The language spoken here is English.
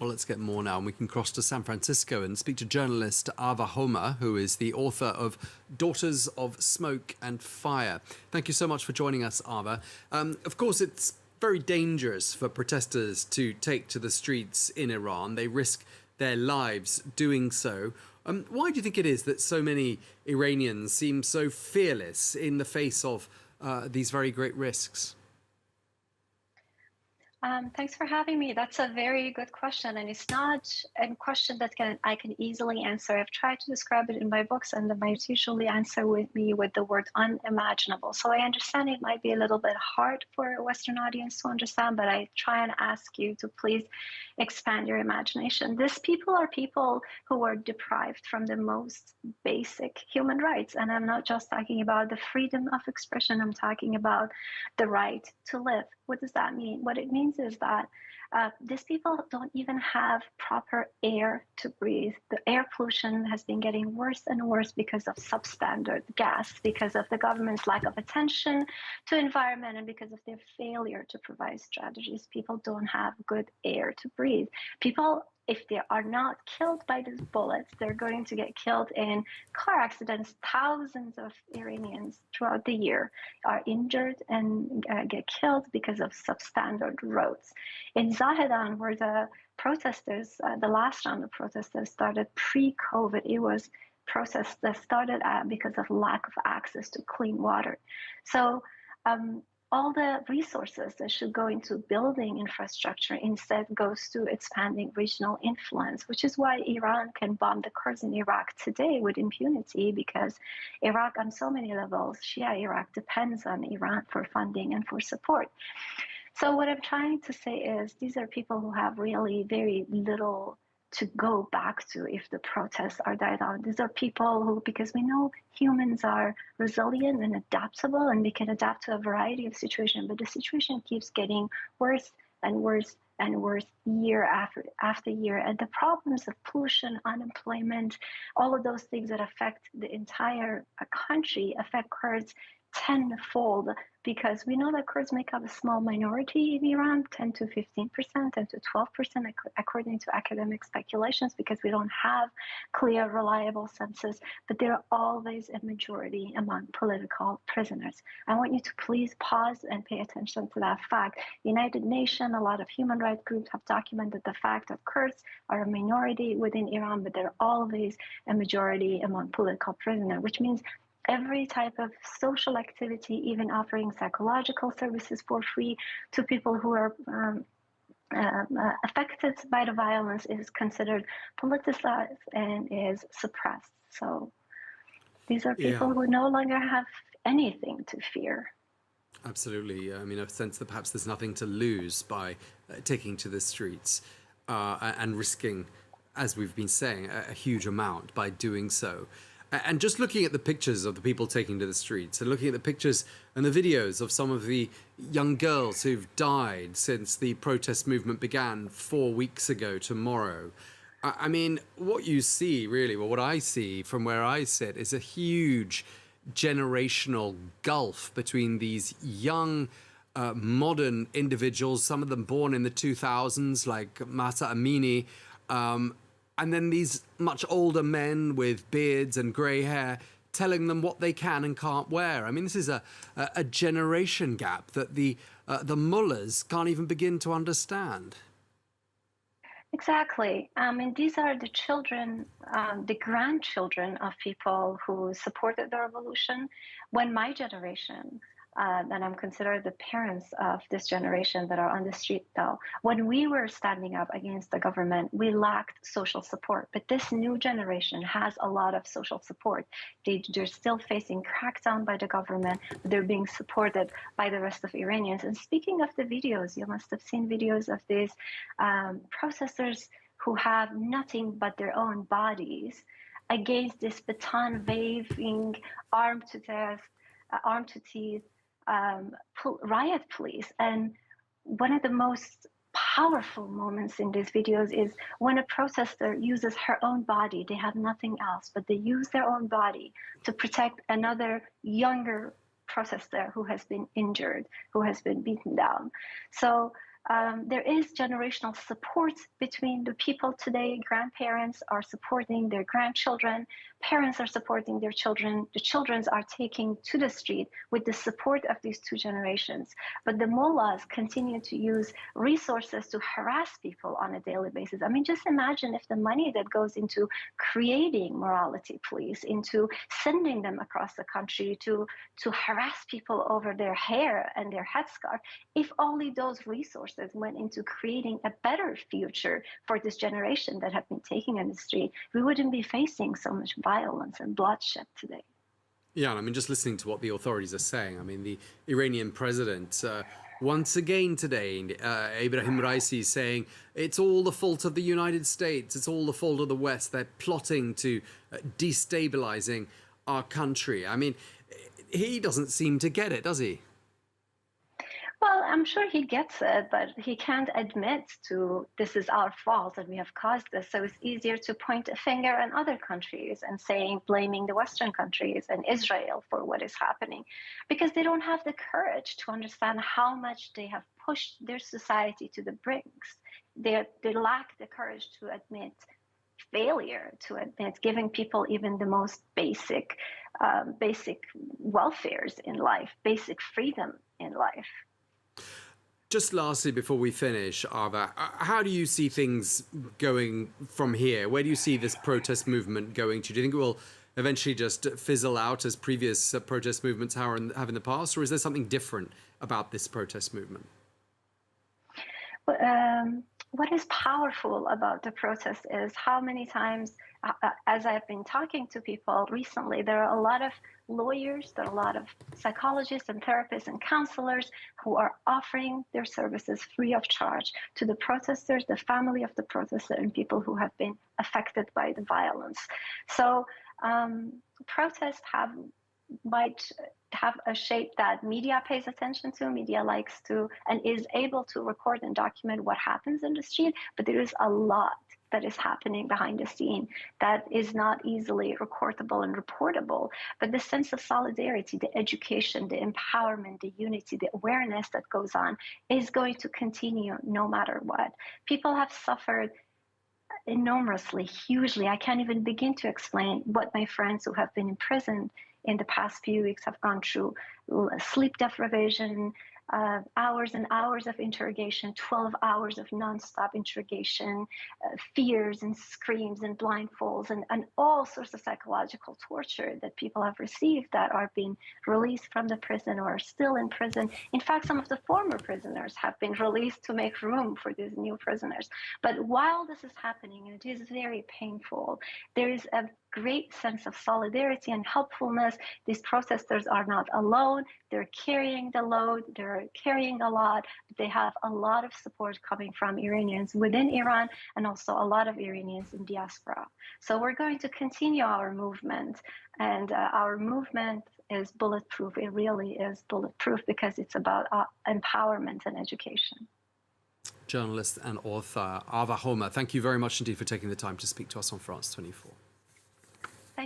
Well, let's get more now, and we can cross to San Francisco and speak to journalist Ava Homa, who is the author of Daughters of Smoke and Fire. Thank you so much for joining us, Ava. Of course, it's very dangerous for protesters to take to the streets in Iran. They risk their lives doing so. Why do you think it is that so many Iranians seem so fearless in the face of these very great risks? Thanks for having me. That's a very good question, and it's not a question that I can easily answer. I've tried to describe it in my books, and the might usually answer me with the word unimaginable. So I understand it might be a little bit hard for a Western audience to understand, but I try and ask you to please expand your imagination. These people are people who are deprived from the most basic human rights, and I'm not just talking about the freedom of expression. I'm talking about the right to live. What does that mean? What it means is that these people don't even have proper air to breathe. The air pollution has been getting worse and worse because of substandard gas, because of the government's lack of attention to environment, and because of their failure to provide strategies. People don't have good air to breathe. People, if they are not killed by these bullets, they're going to get killed in car accidents. Thousands of Iranians throughout the year are injured and get killed because of substandard roads. In Zahedan, where the protesters, the last round of protesters started pre-COVID, it was protests that started because of lack of access to clean water. So all the resources that should go into building infrastructure instead goes to expanding regional influence, which is why Iran can bomb the Kurds in Iraq today with impunity, because Iraq, on so many levels, Shia Iraq depends on Iran for funding and for support. So what I'm trying to say is these are people who have really very little to go back to if the protests are died out. These are people who, because we know humans are resilient and adaptable and we can adapt to a variety of situations, but the situation keeps getting worse and worse and worse year after year. And the problems of pollution, unemployment, all of those things that affect the entire country affect Kurds tenfold, because we know that Kurds make up a small minority in Iran, 10 to 15%, 10 to 12%, according to academic speculations, because we don't have clear, reliable census, but they're always a majority among political prisoners. I want you to please pause and pay attention to that fact. United Nations, a lot of human rights groups have documented the fact that Kurds are a minority within Iran, but they're always a majority among political prisoners, which means every type of social activity, even offering psychological services for free to people who are affected by the violence, is considered politicized and is suppressed. So these are people who no longer have anything to fear. Absolutely. I mean, a sense that perhaps there's nothing to lose by taking to the streets and risking, as we've been saying, a huge amount by doing so. And just looking at the pictures of the people taking to the streets, and looking at the pictures and the videos of some of the young girls who've died since the protest movement began 4 weeks ago tomorrow, I mean, what you see really, well, what I see from where I sit, is a huge generational gulf between these young modern individuals, some of them born in the 2000s, like Masa Amini, and then these much older men with beards and grey hair telling them what they can and can't wear. I mean, this is a generation gap that the mullahs can't even begin to understand. Exactly. And these are the children, the grandchildren of people who supported the revolution. When my generation, and I'm considered the parents of this generation that are on the street though, when we were standing up against the government, we lacked social support. But this new generation has a lot of social support. They're still facing crackdown by the government, but they're being supported by the rest of Iranians. And speaking of the videos, you must have seen videos of these protesters who have nothing but their own bodies against this baton waving, armed to death, armed to teeth, riot police. And one of the most powerful moments in these videos is when a protester uses her own body. They have nothing else, but they use their own body to protect another younger protester who has been injured, who has been beaten down. So There is generational support between the people today. Grandparents are supporting their grandchildren. Parents are supporting their children. The children are taking to the street with the support of these two generations. But the mullahs continue to use resources to harass people on a daily basis. I mean, just imagine if the money that goes into creating morality police, into sending them across the country to harass people over their hair and their headscarf, if only those resources went into creating a better future for this generation that have been taking on the street, we wouldn't be facing so much violence and bloodshed today. Yeah, and I mean, just listening to what the authorities are saying, I mean, the Iranian president, once again today, Ibrahim Raisi, saying it's all the fault of the United States, it's all the fault of the West, they're plotting to destabilizing our country. I mean, he doesn't seem to get it, does he? Well, I'm sure he gets it, but he can't admit to this is our fault and we have caused this. So it's easier to point a finger at other countries and saying, blaming the Western countries and Israel for what is happening, because they don't have the courage to understand how much they have pushed their society to the brinks. They lack the courage to admit failure, to admit giving people even the most basic welfares in life, basic freedom in life. Just lastly, before we finish, Ava, how do you see things going from here? Where do you see this protest movement going to? Do you think it will eventually just fizzle out as previous protest movements have in the past, or is there something different about this protest movement? What is powerful about the protest is how many times, as I've been talking to people recently, there are a lot of lawyers, there are a lot of psychologists and therapists and counselors who are offering their services free of charge to the protesters, the family of the protester, and people who have been affected by the violence. So protests might have a shape that media pays attention to, media likes to, and is able to record and document what happens in the street, but there is a lot that is happening behind the scene that is not easily recordable and reportable. But the sense of solidarity, the education, the empowerment, the unity, the awareness that goes on is going to continue no matter what. People have suffered enormously, hugely. I can't even begin to explain what my friends who have been imprisoned in the past few weeks have gone through: sleep deprivation, hours and hours of interrogation, 12 hours of nonstop interrogation, fears and screams and blindfolds, and all sorts of psychological torture that people have received that are being released from the prison or are still in prison. In fact, some of the former prisoners have been released to make room for these new prisoners. But while this is happening, and it is very painful, there is a great sense of solidarity and helpfulness. These protesters are not alone. They're carrying the load. They're carrying a lot. They have a lot of support coming from Iranians within Iran and also a lot of Iranians in diaspora. So we're going to continue our movement, and our movement is bulletproof. It really is bulletproof because it's about empowerment and education. Journalist and author Ava Homa, thank you very much indeed for taking the time to speak to us on France 24.